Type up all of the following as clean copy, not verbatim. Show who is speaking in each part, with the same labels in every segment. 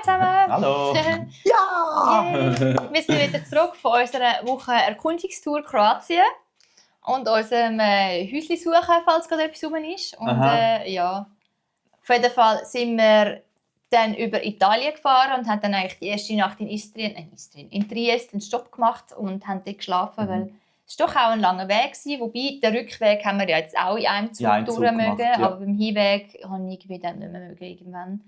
Speaker 1: zusammen!
Speaker 2: Hallo!
Speaker 1: Ja! Wir sind wieder zurück von unserer Woche Erkundungstour Kroatien und unserem Häuschen suchen, falls gerade etwas rum ist. Und ja, auf jeden Fall sind wir dann über Italien gefahren und haben dann eigentlich die erste Nacht in Triest einen Stopp gemacht und haben dort geschlafen, weil es doch auch ein langer Weg war. Wobei, den Rückweg haben wir ja jetzt auch in einem Zug durch mögen, aber beim Hinweg habe ich irgendwie dann nicht mehr mögen irgendwann.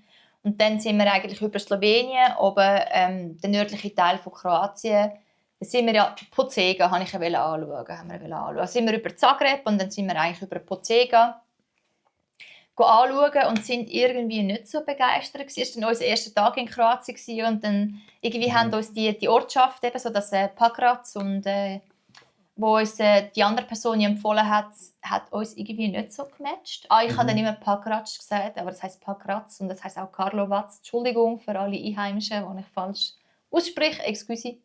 Speaker 1: Und dann sind wir eigentlich über Slowenien, oben der nördliche Teil von Kroatien. Da sind wir ja Požega, haben wir anschauen. Also sind wir über Zagreb und dann sind wir eigentlich über Požega anschauen und sind irgendwie nicht so begeistert. Es war unser erster Tag in Kroatien und dann irgendwie haben uns die Ortschaft, eben so das Pakrac und wo uns die andere Person empfohlen hat uns irgendwie nicht so gematcht. Ich habe dann immer Pakrac gesagt, aber das heisst Pakrac und das heisst auch Karlovac. Entschuldigung für alle Einheimischen, die ich falsch ausspreche. Excuse.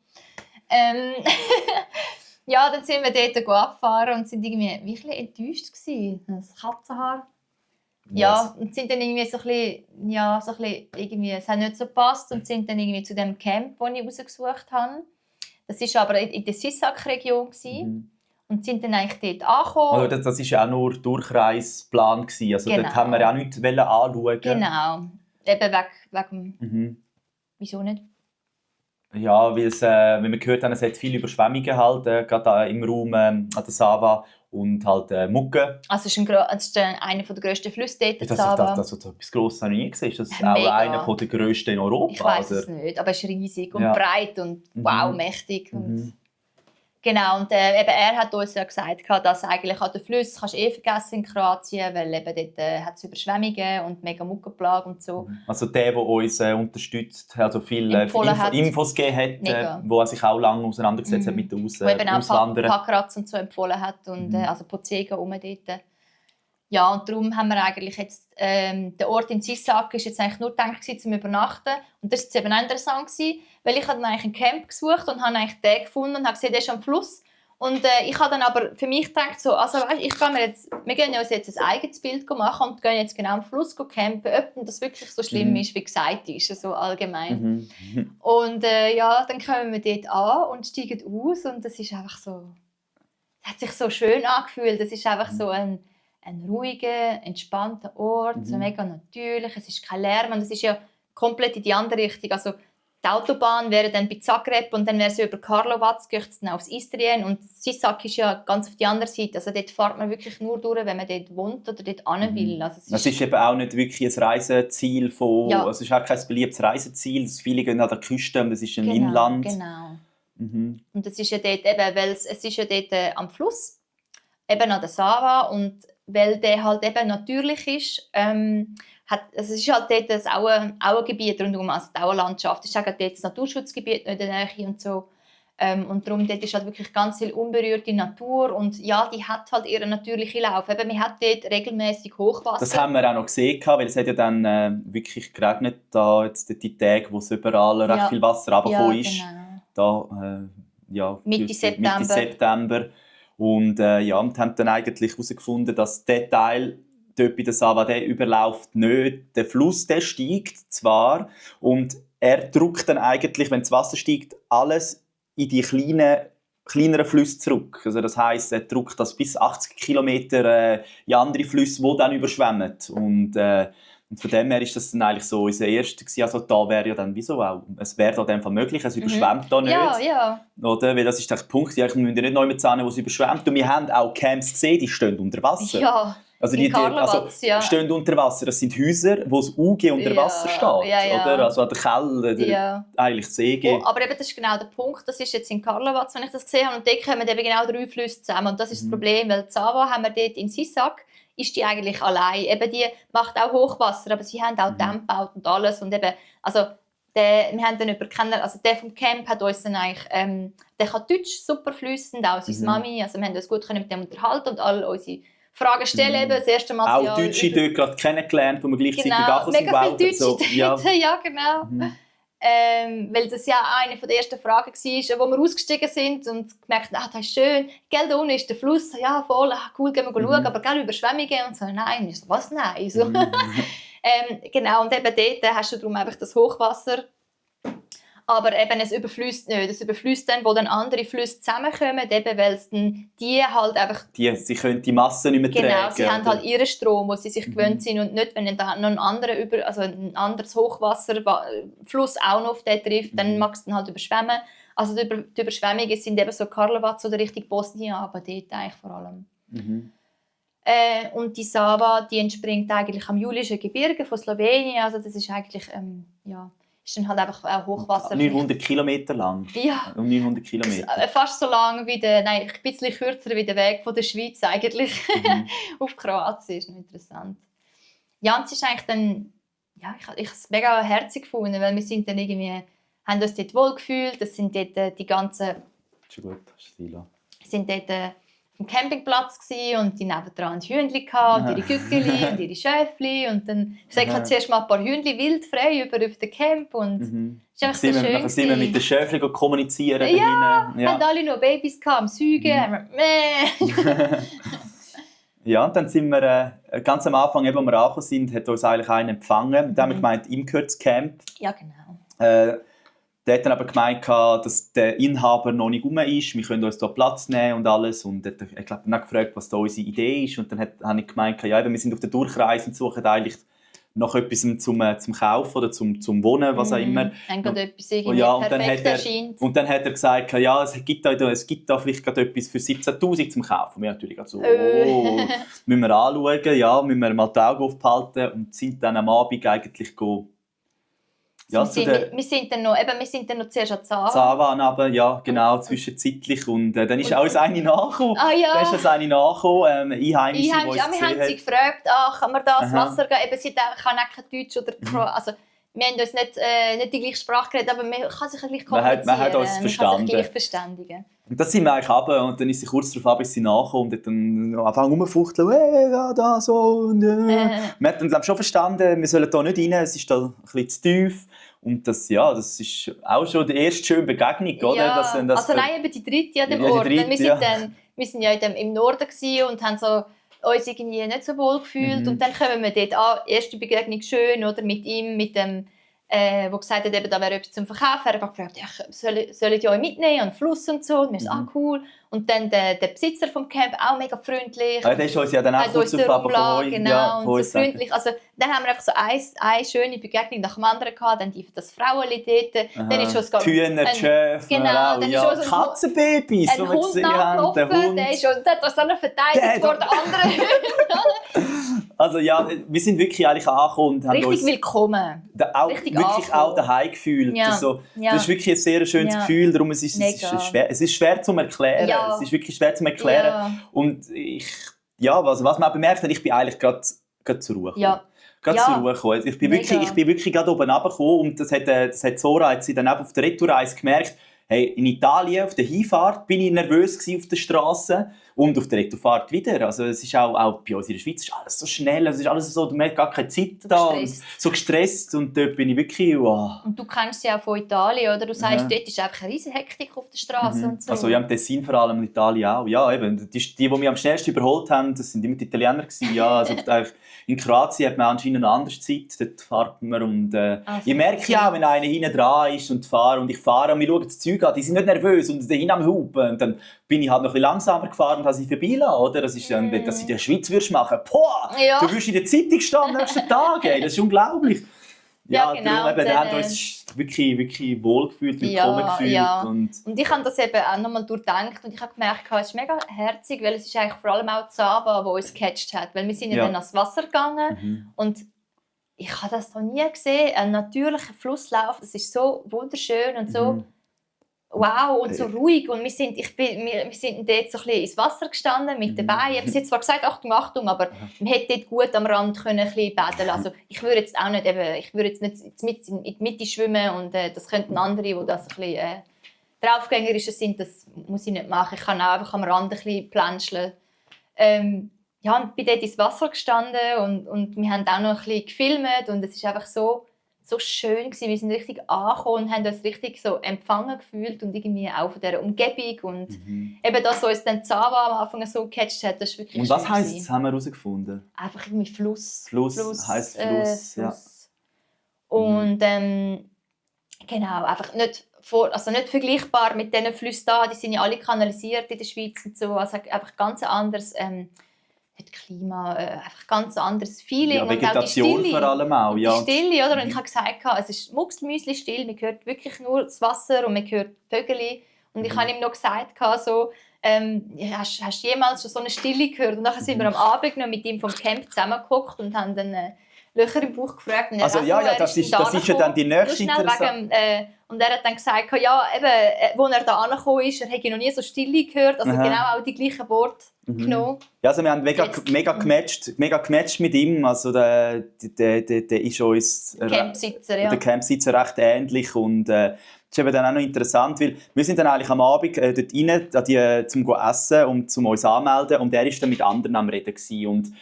Speaker 1: Ja, dann sind wir dort abgefahren und sind irgendwie ein bisschen enttäuscht gewesen. Das Katzenhaar. Ja, und sind dann irgendwie so ein bisschen irgendwie, es hat nicht so gepasst und sind dann irgendwie zu dem Camp, das ich rausgesucht habe. Das war aber in der Sisak-Region und sind dann eigentlich dort angekommen.
Speaker 2: Also das war ja auch nur Durchreisplan. Also
Speaker 1: genau.
Speaker 2: Dort haben wir ja auch nichts anschauen.
Speaker 1: Genau, eben wegen Wieso nicht?
Speaker 2: Ja, weil wir gehört haben, es hat viele Überschwemmungen halt, gerade im Raum an der Sava und halt Mucke.
Speaker 1: Also es ist einer der grössten Flüsse dort,
Speaker 2: das etwas Grosses habe ich nie gesehen. Ist das auch einer der grössten in Europa?
Speaker 1: Ich weiss es nicht, aber es ist riesig und breit und wow, mächtig. Und genau, und eben er hat uns ja gesagt, dass eigentlich an den Flüssen kannst du vergessen in Kroatien, weil eben dort hat es Überschwemmungen und mega Muckenplage und so.
Speaker 2: Also der uns unterstützt, also viele Infos gegeben hat, wo er sich auch lange auseinandergesetzt hat mit den Auswanderern.
Speaker 1: Wo eben auch Pakrac und so empfohlen hat und also Požega dort. Ja, und darum haben wir eigentlich jetzt, der Ort in Sisak ist jetzt eigentlich nur gedacht zum Übernachten. Und das war eben auch interessant, weil ich habe dann eigentlich ein Camp gesucht und habe eigentlich den gefunden und habe gesehen, der ist am Fluss. Und ich habe dann aber für mich gedacht, so, also, weißt, wir gehen uns jetzt ein eigenes Bild machen und gehen jetzt genau am Fluss campen, ob das wirklich so schlimm ist, wie gesagt ist, so allgemein. Und ja, dann kommen wir dort an und steigen aus und das ist einfach so, es hat sich so schön angefühlt, das ist einfach so ein ruhiger, entspannter Ort, so mega natürlich, es ist kein Lärm und es ist ja komplett in die andere Richtung. Also die Autobahn wäre dann bei Zagreb und dann wäre sie über Karlovac, geht dann aufs Istrien und Sisak ist ja ganz auf die andere Seite. Also dort fährt man wirklich nur durch, wenn man dort wohnt oder dort hin will. Also
Speaker 2: es ist eben auch nicht wirklich ein Reiseziel also es ist auch kein beliebtes Reiseziel. Viele gehen an der Küste und es ist ein Inland.
Speaker 1: Genau. Und es ist ja dort eben, weil es ist ja dort am Fluss, eben an der Sava und weil der halt eben natürlich ist, es ist halt dort auch ein Gebiet rundum, also die Auenlandschaft. Es ist auch dort das Naturschutzgebiet in der Nähe und so. Und darum dort ist halt wirklich ganz viel unberührte Natur und ja, die hat halt ihren natürlichen Lauf. Eben, man hat dort regelmäßig Hochwasser.
Speaker 2: Das haben wir auch noch gesehen, weil es hat ja dann wirklich geregnet, da jetzt die Tage, wo es überall recht viel Wasser runtergekommen ist.
Speaker 1: Genau. Mitte September.
Speaker 2: Und und haben dann eigentlich herausgefunden, dass der Teil dort bei der Sava, der überläuft nicht. Der Fluss, der steigt zwar und er drückt dann eigentlich, wenn das Wasser steigt, alles in die kleineren Flüsse zurück. Also das heisst, er drückt das bis 80 Kilometer in andere Flüsse, die dann überschwemmen. Und von dem her ist das dann eigentlich so unser erster gewesen. Also da wäre ja dann wieso auch, es wäre da in dem Fall möglich, es überschwemmt da nicht.
Speaker 1: Ja.
Speaker 2: Oder? Weil das ist der Punkt, wir müssen nicht neu mit Zahlen, wo es überschwemmt. Und wir haben auch Camps gesehen, die stehen unter Wasser.
Speaker 1: Ja.
Speaker 2: Also die stehen unter Wasser. Das sind Häuser, wo das UG unter Wasser steht. Oder? Also an der Kelle, eigentlich das EG.
Speaker 1: Aber eben, das ist genau der Punkt. Das ist jetzt in Karlovac, wenn ich das gesehen habe. Und dort kommen eben genau 3 Flüsse zusammen. Und das ist das Problem, weil Sava haben wir dort in Sisak, ist die eigentlich allein. Eben, die macht auch Hochwasser, aber sie haben auch Dämme gebaut und alles. Und eben, also wir haben dann also der vom Camp hat uns dann eigentlich, der kann Deutsch super fließend, auch seine Mami. Also wir haben uns gut mit dem unterhalten und alle unsere Fragen stellen. Eben, das erste Mal
Speaker 2: auch Deutsche dort gerade kennengelernt, wo wir gleichzeitig
Speaker 1: auch mega viel Deutsche
Speaker 2: so,
Speaker 1: ja, genau. Weil das ja eine der ersten Fragen war, wo wir ausgestiegen sind und gemerkt haben, das ist schön, gell, da unten ist der Fluss, ja voll, cool, gehen wir schauen, aber gell, Überschwemmungen und so, nein, ich so, was, nein? So. Genau, und eben dort hast du darum einfach das Hochwasser. Aber eben, es überfließt nicht. Es überfließt dann, wo dann andere Flüsse zusammenkommen, eben, weil es dann die halt einfach...
Speaker 2: Sie können die Masse nicht mehr tragen.
Speaker 1: Genau, sie haben
Speaker 2: oder?
Speaker 1: halt ihren Strom, wo sie sich gewöhnt sind und nicht, wenn dann noch ein anderes Hochwasserfluss auch noch auf den trifft, dann mag es dann halt überschwemmen. Also die Überschwemmungen sind eben so Karlovac oder Richtung Bosnien, aber dort eigentlich vor allem. Und die Sava, die entspringt eigentlich am Julischen Gebirge von Slowenien, also das ist eigentlich, ist dann halt einfach ein Hochwasser.
Speaker 2: 900 Kilometer lang.
Speaker 1: Ja.
Speaker 2: Um 900 Kilometer.
Speaker 1: Fast so lang wie ein bisschen kürzer wie der Weg von der Schweiz eigentlich auf Kroatien. Ist noch interessant. Ja, und es ist eigentlich dann, ich habe es mega herzig gefunden, weil wir sind dann irgendwie, haben uns dort wohlgefühlt. Das sind dort die ganzen...
Speaker 2: Schon gut, Stilo.
Speaker 1: Sind dort auf dem Campingplatz und die nebendran die Hühnchen und ihre Gückeli und ihre Schäfli und dann zuerst mal ein paar Hühnchen wildfrei über den Camp und es ist einfach so schön.
Speaker 2: Dann sind wir mit den Schäfli kommunizieren.
Speaker 1: Ja, haben alle noch Babys am Säugen.
Speaker 2: Ja, und dann sind wir ganz am Anfang, als wir angekommen sind, hat uns eigentlich einer empfangen. Da haben wir gemeint, Imkers-Camp.
Speaker 1: Ja, genau.
Speaker 2: Der hat dann aber gemeint, dass der Inhaber noch nicht rum ist. Wir können uns hier Platz nehmen und alles. Und er hat, ich glaube, dann gefragt, was da unsere Idee ist. Und dann habe ich gemeint, wir sind auf der Durchreise und suchen eigentlich nach etwas zum Kaufen oder zum Wohnen, was auch immer.
Speaker 1: Dann geht etwas irgendwie perfekt erscheint.
Speaker 2: Und dann hat er gesagt, es gibt da vielleicht gerade etwas für 17'000 zum Kaufen. Wir natürlich so, müssen wir anschauen, müssen wir mal die Augen aufhalten und sind dann am Abend eigentlich
Speaker 1: wir sind dann noch zuerst an Zava.
Speaker 2: Zava runter, ja, genau, zwischenzeitlich. Und dann ist auch eine nachgekommen. Dann ist eine nachgekommen, Einheimische, die uns
Speaker 1: wir haben sie gefragt, kann man da ins Wasser gehen? Eben, sie kann auch kein Deutsch oder also wir haben uns nicht die gleiche Sprache geredet, aber man kann sich gleich kommunizieren.
Speaker 2: Man hat uns verstanden.
Speaker 1: Man kann sich gleich verständigen.
Speaker 2: Und das sind wir eigentlich runter und dann ist sie kurz darauf bis sie nachkommt und dann anfangen rumfuchteln, da so und Wir haben dann schon verstanden, wir sollen hier nicht rein, es ist da ein bisschen zu tief. Und das ist auch schon die erste schöne Begegnung, oder?
Speaker 1: Ja, eben die dritte an dem Ort. Wir sind ja im Norden und haben uns irgendwie nicht so wohl gefühlt. Und dann kommen wir dort an, erste Begegnung schön, oder? Mit ihm, mit dem, der gesagt hat, eben, da wäre etwas zum Verkaufen. Er hat gefragt, soll ich euch mitnehmen an den Fluss und so? Und wir so, cool. Und dann der Besitzer vom Camp, auch mega freundlich.
Speaker 2: Ja, der ist uns ja dann auch kurz auf Abend
Speaker 1: genau, und so freundlich. Also, dann haben wir einfach so eine schöne Begegnung nach dem anderen gehabt. Dann das Frauenli dort. Dann ist schon
Speaker 2: die Hühner, die Schäfe,
Speaker 1: genau, dann ist schon so
Speaker 2: Katzenbabys,
Speaker 1: ein Hund nachgelaufen. Der hat uns dann noch verteidigt vor den anderen Hühnern.
Speaker 2: Also ja, wir sind wirklich eigentlich angekommen und haben
Speaker 1: richtig
Speaker 2: uns
Speaker 1: willkommen.
Speaker 2: Wirklich auch daheim gefühlt.
Speaker 1: Ja.
Speaker 2: Das ist wirklich ein sehr schönes Gefühl. Darum es ist schwer zu erklären.
Speaker 1: Ja.
Speaker 2: Es ist wirklich schwer zu erklären. Ja. Und was man auch bemerkt hat, ich bin eigentlich gerade zur Ruhe gekommen. Zur Ruhe gekommen. Ich bin wirklich gerade oben runtergekommen und das hat Zora jetzt dann auch auf der Retourreise gemerkt. Hey, in Italien auf der Hinfahrt bin ich nervös auf der Straße und auf der Retourfahrt wieder. Also es ist auch bei uns in der Schweiz ist alles so schnell, es ist alles so, man hat gar keine Zeit da, und so gestresst und dort bin ich wirklich wow.
Speaker 1: Und du kennst sie auch von Italien, oder? Du sagst, dort ist einfach eine riesige Hektik auf der Straße und so.
Speaker 2: Also ja, im Tessin vor allem, in Italien auch. Ja, eben, die mich am schnellsten überholt haben, das sind immer die Italiener gewesen. Ja, also in Kroatien hat man anscheinend eine andere Zeit, dort fährt man und ich merke ja, wenn einer hinten dran ist und fahre und ich fahre und wir schauen das Zeug an, die sind nicht nervös und dahin am Hupen und dann bin ich halt noch ein bisschen langsamer gefahren und habe sie vorbeigelassen, oder? Das ist dann, dass sie in der Schweiz würdest machen, du wirst in der Zeitung stehen am nächsten Tag, ey, das ist unglaublich. Ja, genau. Darum, wir haben uns wirklich wohlgefühlt, willkommen gefühlt.
Speaker 1: Ja. Und ich habe das eben auch nochmal durchgedacht und ich habe gemerkt, es ist mega herzig, weil es ist eigentlich vor allem auch Zava, die uns gecatcht hat, weil wir sind ja dann ans Wasser gegangen und ich habe das noch nie gesehen, ein natürlicher Flusslauf, das ist so wunderschön und so wow und so ruhig und wir sind dort so ein bisschen ins Wasser gestanden mit dabei. Sie hat zwar gesagt, Achtung, Achtung, aber man hätte dort gut am Rand können ein bisschen paddeln. Also ich würde jetzt auch nicht, in die Mitte schwimmen und das könnten andere, die das ein bisschen draufgängerischer sind, das muss ich nicht machen. Ich kann auch einfach am Rand ein bisschen planscheln. Und bin dort ins Wasser gestanden und wir haben auch noch ein bisschen gefilmt und es ist einfach so so schön gewesen. Wir sind richtig angekommen und haben uns richtig so empfangen gefühlt und irgendwie auch von dieser Umgebung und eben das, was uns dann Zava am Anfang so gecatcht hat, das ist wirklich
Speaker 2: Und was
Speaker 1: schön
Speaker 2: heisst
Speaker 1: gewesen.
Speaker 2: es, haben wir herausgefunden?
Speaker 1: Einfach irgendwie Fluss.
Speaker 2: Fluss heisst Fluss, ja.
Speaker 1: Und genau, einfach nicht vergleichbar mit diesen Flüssen da, die sind ja alle kanalisiert in der Schweiz und so, also einfach ganz anderes nicht Klima, einfach ganz anderes Feeling.
Speaker 2: Ja, Vegetation
Speaker 1: und auch die Stille,
Speaker 2: vor allem auch.
Speaker 1: und
Speaker 2: Ja.
Speaker 1: die Stille, oder? Und ich habe gesagt, es ist mucksmäusli still, man hört wirklich nur das Wasser und man hört Vögel. Und ich habe ihm noch gesagt, so, hast du jemals schon so eine Stille gehört? Und dann sind wir am Abend noch mit ihm vom Camp zusammengeguckt und haben dann Löcher im Bauch gefragt. Und
Speaker 2: Also das ist ja dann die nächste interessante...
Speaker 1: Und er hat dann gesagt, ja, eben, als er da angekommen ist, er hätte noch nie so Stille gehört, also genau auch die gleichen Worte genommen.
Speaker 2: Ja, also wir haben mega gematcht mit ihm, also der ist uns...
Speaker 1: Campsitzer, ja.
Speaker 2: Der Campsitzer recht ähnlich und das ist eben dann auch noch interessant, weil wir sind dann eigentlich am Abend dort rein, zum essen und zum uns anmelden und er war dann mit anderen am Reden gewesen. Und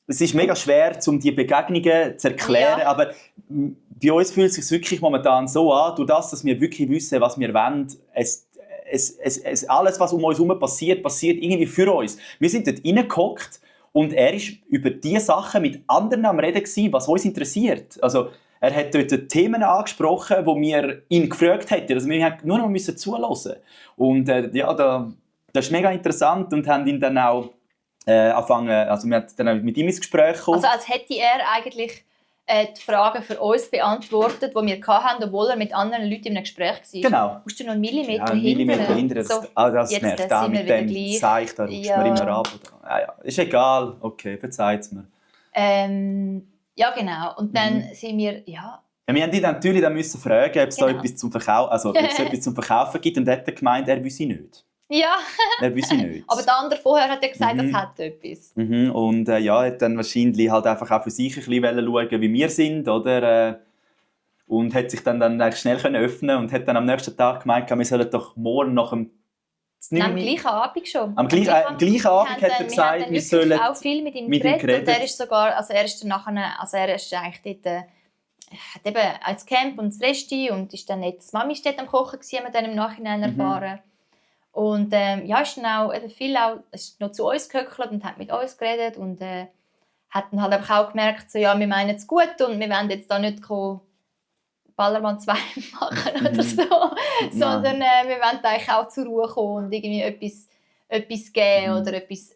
Speaker 2: es ist mega schwer, um diese Begegnungen zu erklären, aber bei uns fühlt es sich wirklich momentan so an, durch das, dass wir wirklich wissen, was wir wollen. Alles, was um uns herum passiert irgendwie für uns. Wir sind dort reingehockt und er war über diese Sachen mit anderen am Reden gewesen, was uns interessiert. Also, er hat dort Themen angesprochen, wo wir ihn gefragt hätten. Also, wir mussten nur noch zuhören. Und das ist mega interessant und haben ihn dann auch angefangen, also wir haben dann auch mit ihm ins Gespräch gekommen.
Speaker 1: Also als hätte er eigentlich die Fragen für uns beantwortet, die wir hatten, obwohl er mit anderen Leuten in einem Gespräch war.
Speaker 2: Genau.
Speaker 1: Musst du noch einen Millimeter
Speaker 2: einen Millimeter hinter.
Speaker 1: So,
Speaker 2: das
Speaker 1: jetzt
Speaker 2: nervt auch mit dem Zeich, da rutscht man immer ab. Ist egal, okay, verzeiht es mir.
Speaker 1: Ja, genau. Und dann sind wir,
Speaker 2: wir haben ihn natürlich dann müssen fragen, ob es da etwas zum Verkaufen gibt. Und er hat gemeint, er wüsste nicht.
Speaker 1: Ja.
Speaker 2: Er wüsste nicht.
Speaker 1: Aber der andere vorher hat gesagt, das hat etwas.
Speaker 2: Und hat dann wahrscheinlich halt einfach auch für sich ein bisschen schauen, wie wir sind, oder? Und hat sich dann schnell öffnen und hat dann am nächsten Tag gemeint, wir sollen doch morgen nach dem...
Speaker 1: Am gleichen Abend schon.
Speaker 2: Am gleichen Abend hat er gesagt, wir sollen...
Speaker 1: auch viel mit ihm geredet. Und er ist sogar, er ist eigentlich dort... hat eben als Camp und das Resti und ist dann nicht das Mami steht am Kochen gewesen, haben wir dann im Nachhinein erfahren. Und ist dann auch ist noch zu uns gehöckelt und hat mit uns geredet und hat dann halt einfach auch gemerkt, so, ja, wir meinen es gut und wir wollen jetzt da nicht Ballermann 2 machen oder so, sondern wir wollen eigentlich auch zur Ruhe kommen und irgendwie etwas geben oder etwas...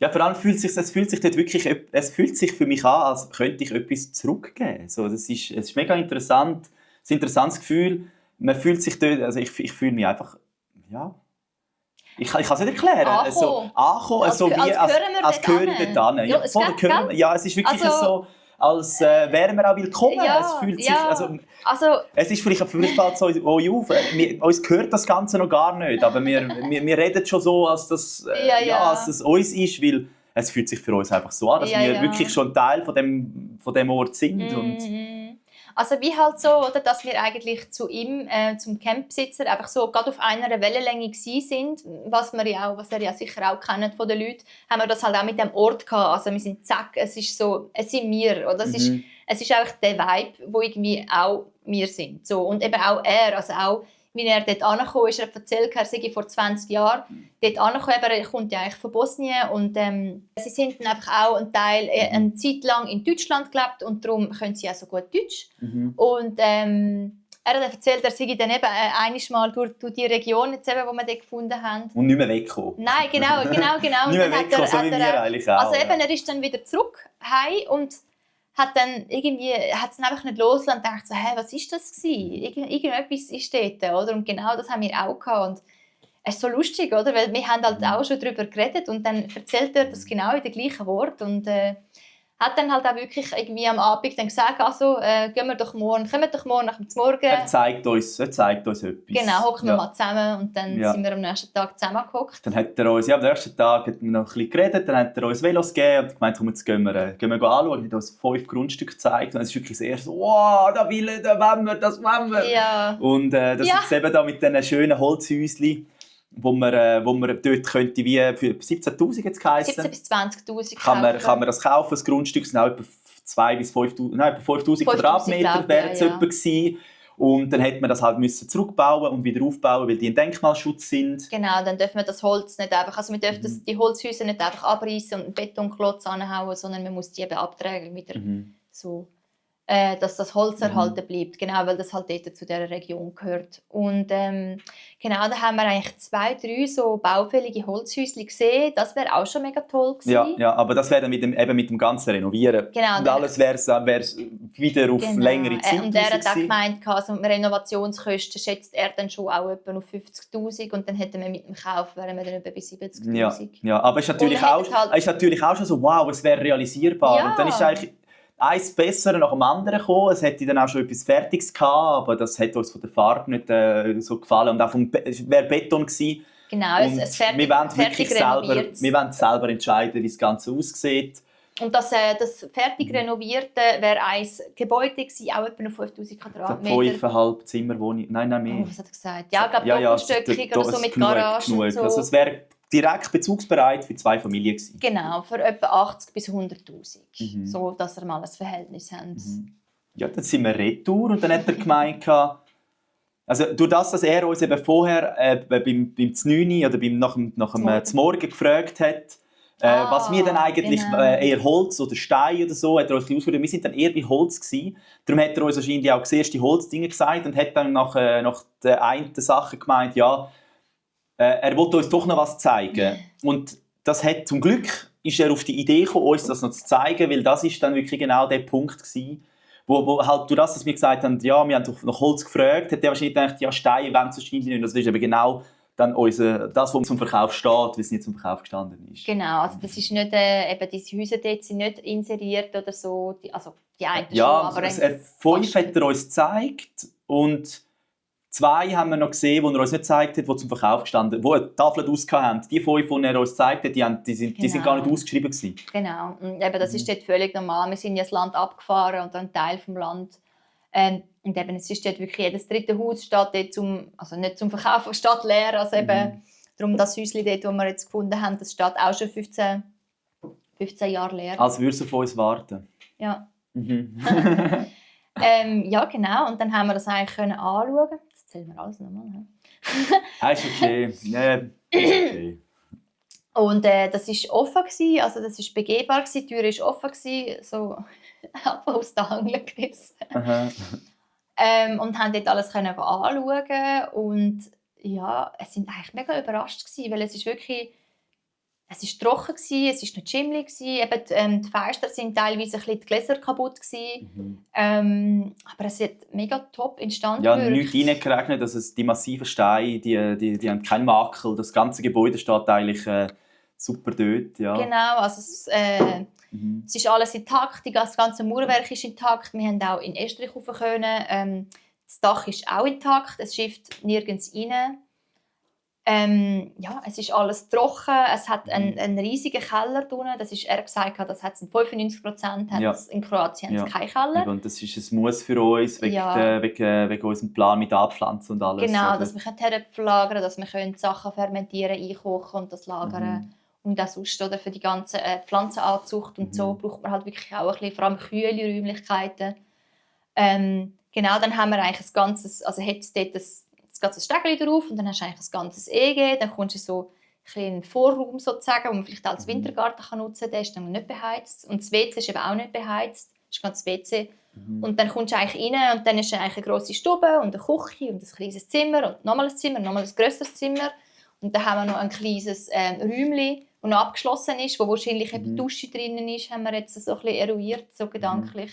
Speaker 2: Ja, vor allem fühlt sich dort wirklich, es fühlt sich für mich an, als könnte ich etwas zurückgeben. So, es ist mega interessant, ein interessantes Gefühl. Man fühlt sich dort, also ich fühle mich einfach, ja... Ich kann es nicht erklären. Ankommen, so wie als gehöre ich dort hin. Ja, es ist wirklich so, als wären wir auch willkommen. Es fühlt sich, es ist vielleicht fällt es euch auf. Uns gehört das Ganze noch gar nicht, aber wir reden schon so, als als es uns ist, weil es fühlt sich für uns einfach so an, dass wir wirklich schon Teil von dem Ort sind.
Speaker 1: Also wie halt so, oder, dass wir eigentlich zu ihm, zum Campbesitzer, einfach so gerade auf einer Wellenlänge sind, was er ja sicher auch kennt von den Leuten, haben wir das halt auch mit dem Ort gehabt. Also wir sind zack, es ist so, es sind wir, oder? Es ist einfach der Vibe, wo irgendwie auch wir sind. So. Und eben auch er, also auch wie er dort angekommen ist, er hat erzählt, er sei vor 20 Jahren dort angekommen, er kommt ja eigentlich von Bosnien und sie sind dann einfach auch eine Zeit lang in Deutschland gelebt und darum können sie auch so gut Deutsch. Und er hat erzählt, er sei dann eben einmal durch die Region, jetzt eben, die wir dort gefunden haben.
Speaker 2: Und nicht mehr weggekommen.
Speaker 1: Nein, genau.
Speaker 2: Nicht mehr weggekommen, so wie wir eigentlich auch.
Speaker 1: Also eben, er ist dann wieder zurück heim und hat es einfach nicht losgelassen und dachte so, was ist das gewesen? Irgendetwas ist dort, oder? Und genau das haben wir auch gehabt. Und es ist so lustig, oder? Weil wir haben halt auch schon darüber geredet und dann erzählt er das genau in den gleichen Worten und hat dann halt auch wirklich irgendwie am Abend dann gesagt, also kommen wir doch morgen nach dem Morgen.
Speaker 2: Er zeigt uns etwas.
Speaker 1: Genau, hocken wir mal zusammen und dann sind wir am nächsten Tag zusammengehockt.
Speaker 2: Dann hat er uns, am nächsten Tag hat noch ein bisschen geredet, dann hat er uns Velos gegeben und gemeint, komm, jetzt gehen wir anschauen. Er hat uns 5 Grundstücke gezeigt und es ist wirklich sehr so, wow, das wollen wir.
Speaker 1: Ja.
Speaker 2: Und das ist eben da mit diesen schönen Holzhäuschen, wo man dort könnte, wie für 17'000 jetzt geheißen.
Speaker 1: 17'000 bis 20'000
Speaker 2: kann man das kaufen. Das Grundstück sind auch etwa 2'000 bis 5'000, nein, 5'000 Quadratmeter wären es etwa gewesen. Und dann hätte man das halt müssen zurückbauen und wieder aufbauen, weil die ein Denkmalschutz sind.
Speaker 1: Genau, dann dürfen wir das Holz nicht einfach, also wir dürfen die Holzhäuser nicht einfach abreißen und einen Betonklotz anhauen, sondern man muss die eben abtragen wieder so, dass das Holz erhalten bleibt, genau, weil das halt dort zu dieser Region gehört. Und genau, da haben wir eigentlich 2, 3 so baufällige Holzhäuschen gesehen. Das wäre auch schon mega toll gewesen.
Speaker 2: Ja, aber das wäre dann mit dem ganzen Renovieren.
Speaker 1: Genau,
Speaker 2: und alles wäre wieder auf längere Zeit.
Speaker 1: Und er hat auch gemeint, also Renovationskosten schätzt er dann schon auch etwa auf 50'000 und dann hätten wir mit dem Kauf wären wir dann etwa bei 70'000.
Speaker 2: Ja, aber es ist natürlich auch schon so, wow, es wäre realisierbar.
Speaker 1: Ja.
Speaker 2: Und dann ist eigentlich eins Bessere nach dem anderen gekommen. Es hätte dann auch schon etwas Fertiges gehabt, aber das hat uns von der Farbe nicht so gefallen. Und auch es wäre Beton gewesen.
Speaker 1: Genau, es fertig renoviert.
Speaker 2: Wir wollen selber entscheiden, wie das Ganze aussieht.
Speaker 1: Und das fertig renovierte wäre ein Gebäude gewesen, auch etwa 5'000 Quadratmeter.
Speaker 2: 5,5 Zimmerwohnung. Nein, mehr.
Speaker 1: Oh, was hat er gesagt? Ja, ich glaube doppelstöckig oder so mit Garage und so.
Speaker 2: Also es wäre direkt bezugsbereit für 2 Familien gewesen.
Speaker 1: Genau, für etwa 80'000 bis 100'000. So, dass wir mal ein Verhältnis haben.
Speaker 2: Ja, dann sind wir retour und dann hat er gemeint, also durch das, dass er uns eben vorher beim 9 oder nach dem Zmorgen gefragt hat, was wir dann eigentlich eher Holz oder Stein oder so, hat er uns ausgeführt. Wir sind dann eher bei Holz gewesen. Darum hat er uns wahrscheinlich auch zuerst die Holzdinge gesagt und hat dann nach der einen Sache gemeint, ja, er wollte uns doch noch was zeigen. Und das hat, zum Glück ist er auf die Idee gekommen, uns das noch zu zeigen, weil das ist dann wirklich genau der Punkt gewesen, wo halt durch das, dass wir gesagt haben, ja, wir haben nach Holz gefragt, hat er wahrscheinlich gedacht, ja, Steine wollen es wahrscheinlich nicht. Und das ist eben genau dann das, was zum Verkauf steht, weil es nicht zum Verkauf gestanden ist.
Speaker 1: Genau, also das ist nicht, eben diese Häuser dort sind nicht inseriert oder so, die einen
Speaker 2: ja,
Speaker 1: schon, aber...
Speaker 2: 5 hat er uns gezeigt und 2 haben wir noch gesehen, die er uns nicht gezeigt hat, die zum Verkauf gestanden, die eine Tafel ausgehauen haben. Die 5, die er uns gezeigt hat, die sind gar nicht ausgeschrieben gewesen.
Speaker 1: Genau, und eben, das ist dort völlig normal. Wir sind ja das Land abgefahren und ein Teil vom Land. Und eben, es ist dort wirklich jedes dritte Haus steht dort also nicht zum Verkauf, steht leer. Also eben, darum das Häuschen dort, das wir jetzt gefunden haben, das steht auch schon 15 Jahre leer.
Speaker 2: Als würde es auf uns warten.
Speaker 1: Ja. Ja, genau. Und dann haben wir das eigentlich anschauen. Das erzählen wir alles nochmal.
Speaker 2: Ist okay. Ja, ist okay.
Speaker 1: Und das war offen, also das war begehbar, die Tür war offen, so aus den Angeln gerissen. Und haben dort alles anschauen und ja, es sind eigentlich mega überrascht gewesen, weil es ist wirklich, es ist trocken gewesen, es ist nicht schimmelig gewesen, eben die Fenster sind teilweise ein bisschen die Gläser kaputt gewesen, aber es hat mega top instand
Speaker 2: ja, nichts reingeregnet, also die massiven Steine, die haben keinen Makel, das ganze Gebäude steht eigentlich super dort, ja.
Speaker 1: Genau, also es ist alles intakt, das ganze Mauerwerk ist intakt. Wir haben auch in Estrich rauf können. Das Dach ist auch intakt, es schifft nirgends rein. Ja, es ist alles trocken, es hat einen riesigen Keller drinnen. Das ist, er gesagt hat, das hat 95% in Kroatien keinen Keller.
Speaker 2: Und das ist ein Muss für uns, wegen unserem Plan mit Anpflanzen und alles.
Speaker 1: Genau,
Speaker 2: oder?
Speaker 1: dass wir herlagern, dass wir Sachen fermentieren, einkochen und das lagern. Und auch sonst, oder, für die ganze Pflanzenanzucht und so braucht man halt wirklich auch ein bisschen, vor allem kühle Räumlichkeiten. Genau, dann haben wir eigentlich ein ganzes, also hat es dort das ganze Stegeli drauf und dann hast du eigentlich ein ganzes EG, dann kommst du so einen Vorraum sozusagen, den man vielleicht als Wintergarten nutzen kann, der ist dann nicht beheizt und das WC ist eben auch nicht beheizt, das ist ganz das WC. Und dann kommst du eigentlich rein und dann ist eigentlich eine grosse Stube und eine Küche und ein kleines Zimmer und nochmal ein Zimmer, nochmal ein grösseres Zimmer und dann haben wir noch ein kleines Räumchen, das noch abgeschlossen ist, wo wahrscheinlich eben Dusche drinnen ist, haben wir jetzt so ein bisschen eruiert, so gedanklich.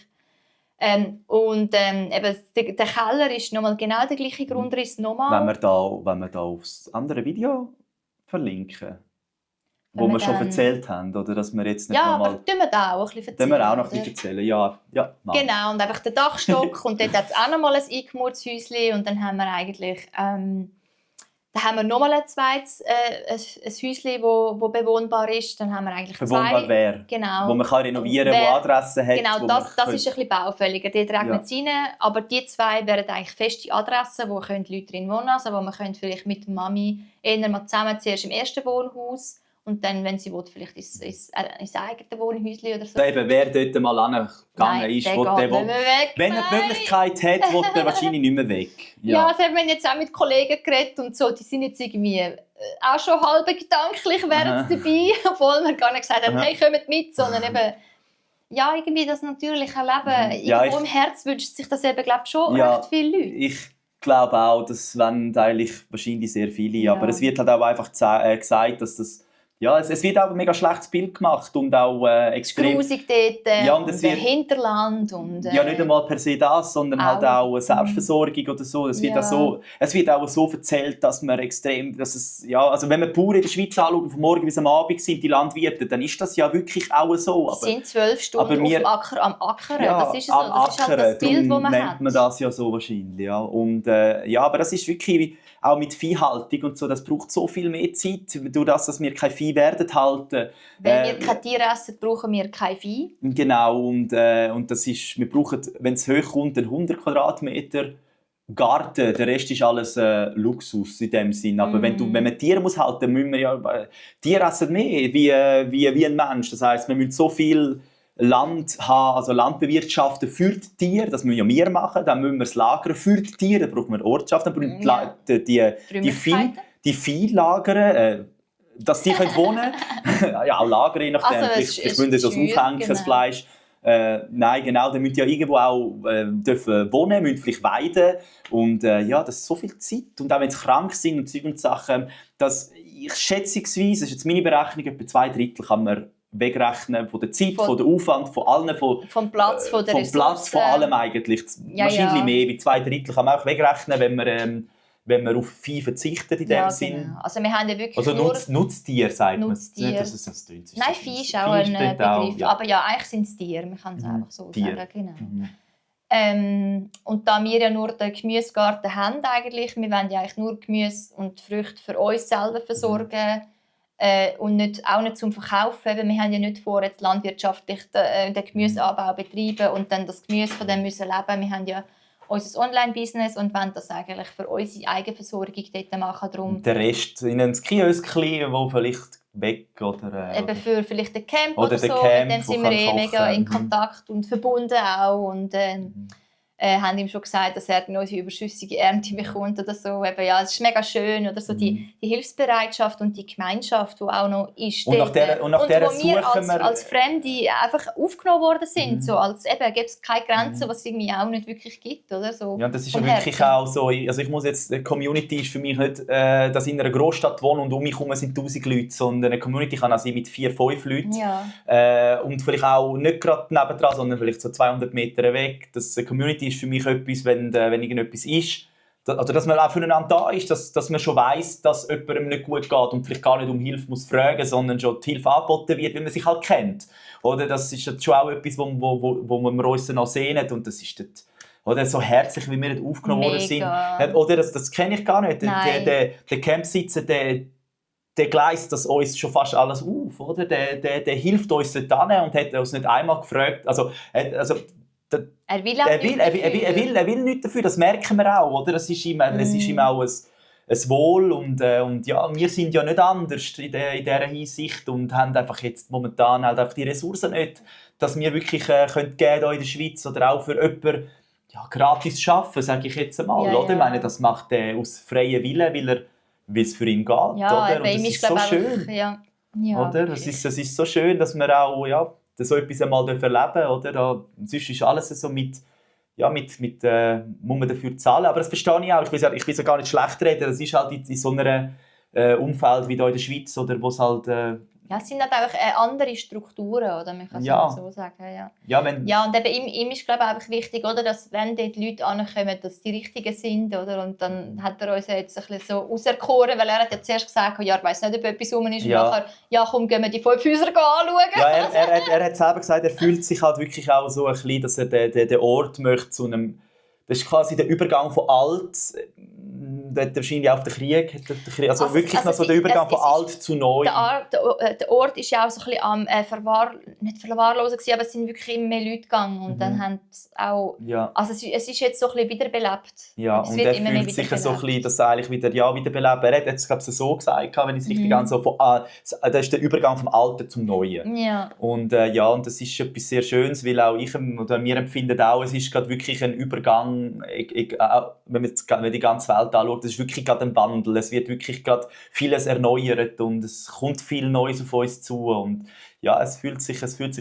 Speaker 1: Eben, der Keller ist nochmal genau der gleiche Grundriss nochmal.
Speaker 2: Wenn wir da aufs andere Video verlinken, wo wir schon erzählt haben, oder dass wir jetzt nicht
Speaker 1: nochmal... Ja, aber tun wir da auch ein bisschen erzählen.
Speaker 2: Wir auch noch ein bisschen erzählen, ja.
Speaker 1: Genau, und einfach der Dachstock und dort hat es auch nochmal ein eingemurrtes Häuschen und dann haben wir eigentlich... Dann haben wir nochmal ein zweites ein Häuschen, das bewohnbar ist. Dann haben wir eigentlich
Speaker 2: bewohnbar wäre.
Speaker 1: Genau.
Speaker 2: Wo man kann renovieren kann, wo Adressen hat.
Speaker 1: Genau, das ist ein bisschen baufälliger. Dort regnet es rein. Aber die 2 wären eigentlich feste Adressen, wo Leute drin wohnen können. Also wo man vielleicht mit der Mami eher mal zusammen zuerst im ersten Wohnhaus Und dann, wenn sie will, vielleicht ins eigene Wohnhäuschen oder so.
Speaker 2: Eben, wer dort mal angegangen ist,
Speaker 1: der geht nicht mehr weg.
Speaker 2: wenn er die Möglichkeit hat, will er wahrscheinlich nicht mehr weg.
Speaker 1: Ja, also wir haben jetzt auch mit Kollegen geredet und so, die sind jetzt irgendwie auch schon halb gedanklich während dabei, obwohl wir gar nicht gesagt haben, hey, kommt mit, sondern eben, ja, irgendwie das natürliche Leben. Irgendwo im Herz wünscht sich das eben, glaube ich, schon recht viele Leute.
Speaker 2: Ich glaube auch, das wollen eigentlich wahrscheinlich sehr viele, aber es wird halt auch einfach gesagt, dass das es wird auch ein mega schlechtes Bild gemacht und auch extrem...
Speaker 1: Grusig dort und Hinterland und...
Speaker 2: ja, nicht einmal per se das, sondern auch halt auch Selbstversorgung oder so. Es wird auch so erzählt, dass man extrem... also wenn man Bauern in der Schweiz anschaut, von morgen bis am Abend sind die Landwirte, dann ist das ja wirklich auch so.
Speaker 1: Es sind 12 Stunden am Ackern, das ist so. Das ist halt das Bild, das man hat.
Speaker 2: Nennt man das ja so wahrscheinlich. Ja. Und, aber das ist wirklich... Auch mit Viehhaltung und so, das braucht so viel mehr Zeit, durch das, dass wir kein Vieh werden halten.
Speaker 1: Wenn wir kein Tier essen, brauchen wir kein Vieh.
Speaker 2: Genau, und das ist, wir brauchen, wenn es hochkommt, 100 Quadratmeter Garten, der Rest ist alles Luxus in dem Sinn. Aber wenn man Tiere muss halten, müssen wir ja, Tiere essen mehr wie ein Mensch. Das heisst, wir müssen so viel Land haben, also Landbewirtschaften für die Tiere, das müssen ja wir machen, dann müssen wir es lagern für die Tiere, dann braucht man Ortschaft, dann brauchen wir die Vieh lagern, dass die wohnen können. Ja, auch lagern, je nachdem.
Speaker 1: Also
Speaker 2: vielleicht müssen sie das aufhängen, das Fleisch. Nein, genau, dann müssen ja irgendwo auch dürfen wohnen, müssen vielleicht weiden. Und das ist so viel Zeit. Und auch wenn sie krank sind und solche Sachen, ich schätzungsweise, das ist jetzt meine Berechnung, etwa 2/3 kann man wegrechnen von der Zeit, von der Aufwand, von allen,
Speaker 1: vom Platz, von der
Speaker 2: Platz, von allem eigentlich. Wahrscheinlich mehr, wie 2/3 kann man auch wegrechnen, wenn man auf Vieh verzichtet in dem Sinn.
Speaker 1: Genau. Also wir haben ja wirklich
Speaker 2: also Nutztier, sagt man.
Speaker 1: Nutztier.
Speaker 2: Das
Speaker 1: Nein, Vieh ist auch ein Begriff. Ja. Aber ja, eigentlich sind es Tiere, man kann es einfach so sagen. Genau. Und da wir ja nur den Gemüsegarten haben, eigentlich, wir wollen ja eigentlich nur Gemüse und Früchte für uns selber versorgen. Und auch nicht zum Verkaufen. Wir haben ja nicht vor, jetzt landwirtschaftlich den Gemüseanbau betreiben und dann das Gemüse von dem müssen leben. Wir haben ja unser Online-Business und wollen das eigentlich für unsere Eigenversorgung dort machen. Darum
Speaker 2: der Rest in ein Kioskli, wo vielleicht weg oder
Speaker 1: eben für vielleicht den Camp
Speaker 2: oder
Speaker 1: so.
Speaker 2: Camp,
Speaker 1: mit dem sind wir mega in Kontakt und verbunden auch. Und haben ihm schon gesagt, dass er unsere überschüssige Ernte bekommt oder so. Eben, ja, es ist mega schön oder so die Hilfsbereitschaft und die Gemeinschaft, die auch noch ist.
Speaker 2: Und nach der
Speaker 1: wo wir als Fremde einfach aufgenommen worden sind, so als eben gibt es keine Grenzen, was es irgendwie auch nicht wirklich gibt, oder so.
Speaker 2: Ja, das ist ja wirklich auch so. Also ich muss jetzt, die Community ist für mich nicht, dass ich in einer Großstadt wohne und um mich herum sind 1000 Leute, sondern eine Community kann auch sein mit 4-5 Leuten. Ja. Und vielleicht auch nicht gerade nebendran, sondern vielleicht so 200 Meter weg. Das Community ist für mich etwas, wenn irgendetwas ist, also dass man auch füreinander da ist, dass man schon weiss, dass jemandem nicht gut geht und vielleicht gar nicht um Hilfe muss fragen, sondern schon die Hilfe angeboten wird, weil man sich halt kennt. Oder das ist schon auch etwas, wo wir uns noch sehnen und das ist dort, oder so herzlich, wie wir dort aufgenommen worden sind. Oder das kenne ich gar nicht. Der Campsitzer, der gleist das uns schon fast alles auf, oder? Der hilft uns dort hin und hat uns nicht einmal gefragt. Er will nichts dafür, das merken wir auch, oder? Es ist ihm auch ein Wohl und ja, wir sind ja nicht anders in dieser Hinsicht und haben einfach jetzt momentan halt einfach die Ressourcen nicht, dass wir wirklich geben hier in der Schweiz oder auch für jemanden gratis arbeiten, sage ich jetzt einmal, oder? Ich meine, das macht er aus freiem Willen, weil es für ihn geht, oder? Und das ist so schön, oder? Es ist so schön, dass wir auch so etwas einmal erleben dürfen, oder? Sonst ist alles so muss man dafür zahlen. Aber das verstehe ich auch. Ich will ja gar nicht schlecht reden. Das ist halt in so einem Umfeld wie hier in der Schweiz, oder wo es halt...
Speaker 1: es sind halt einfach andere Strukturen, oder? Man kann es so sagen. Und eben ihm ist, glaube ich, einfach wichtig, oder, dass wenn dort Leute ankommen, dass die Richtigen sind, oder? Und dann hat er uns jetzt ein bisschen so auserkoren, weil er hat ja zuerst gesagt, ich weiss nicht, ob etwas rum ist. Und nachher, komm, gehen wir die 5 Häuser anschauen.
Speaker 2: Ja, er hat selber gesagt, er fühlt sich halt wirklich auch so ein bisschen, dass er den Ort möchte zu einem... Das ist quasi der Übergang von alt dort wahrscheinlich auch der Krieg. Also wirklich
Speaker 1: also
Speaker 2: noch so der Übergang von alt zu neu.
Speaker 1: Der Ort war ja auch so ein bisschen am nicht verwahrlosen gewesen, aber es sind wirklich immer mehr Leute gegangen und dann haben auch, also es ist jetzt so ein bisschen wiederbelebt.
Speaker 2: Ja, und er fühlt sich so ein bisschen, dass eigentlich wieder wiederbeleben. Er hat jetzt, glaube ich, so gesagt, wenn ich es richtig ganz so das ist der Übergang vom Alten zum Neuen.
Speaker 1: Ja.
Speaker 2: Und und das ist etwas sehr Schönes, weil auch ich oder wir empfinden auch, es ist gerade wirklich ein Übergang, wenn man die ganze Welt anschaut, es ist wirklich gerade ein Wandel. Es wird wirklich gerade vieles erneuert und es kommt viel Neues auf uns zu und ja, es fühlt sich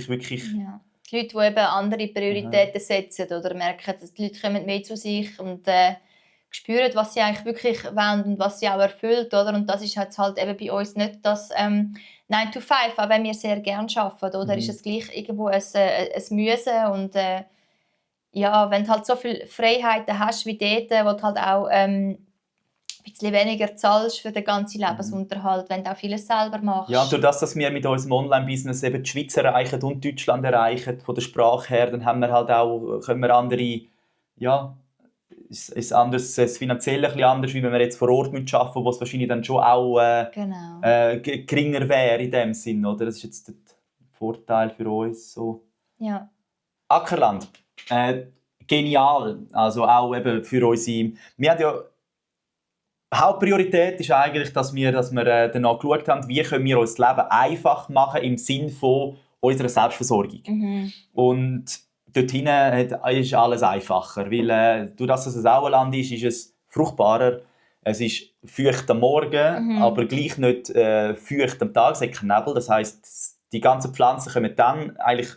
Speaker 2: wirklich...
Speaker 1: Ja. Die Leute, die eben andere Prioritäten setzen oder merken, dass die Leute kommen mehr zu sich und spüren, was sie eigentlich wirklich wollen und was sie auch erfüllt. Oder? Und das ist halt eben bei uns nicht das 9 to 5, auch wenn wir sehr gerne arbeiten. Oder? Ist es gleich irgendwo ein Müssen. Und wenn du halt so viele Freiheiten hast wie dort, wo du halt auch ein bisschen weniger zahlst für den ganzen Lebensunterhalt, wenn du auch vieles selber machst.
Speaker 2: Ja, und durch das, dass wir mit unserem Online-Business eben die Schweiz erreichen und Deutschland erreichen, von der Sprache her, dann haben wir halt auch, können wir andere, ist anders, das finanziell ein bisschen anders, wie wenn wir jetzt vor Ort arbeiten müssen, wo es wahrscheinlich dann schon auch geringer wäre in dem Sinn, oder? Das ist jetzt der Vorteil für uns. So.
Speaker 1: Ja.
Speaker 2: Ackerland, genial, also auch eben für unsere... Wir haben ja Hauptpriorität ist eigentlich, dass wir danach geschaut haben, wie können wir uns das Leben einfach machen im Sinne von unserer Selbstversorgung. Und dorthin ist alles einfacher, weil durch das, dass es auch ein Land ist, ist es fruchtbarer. Es ist feucht am Morgen, aber gleich nicht feucht am Tag. Es hat keinen Nebel, das heisst, die ganzen Pflanzen kommen dann eigentlich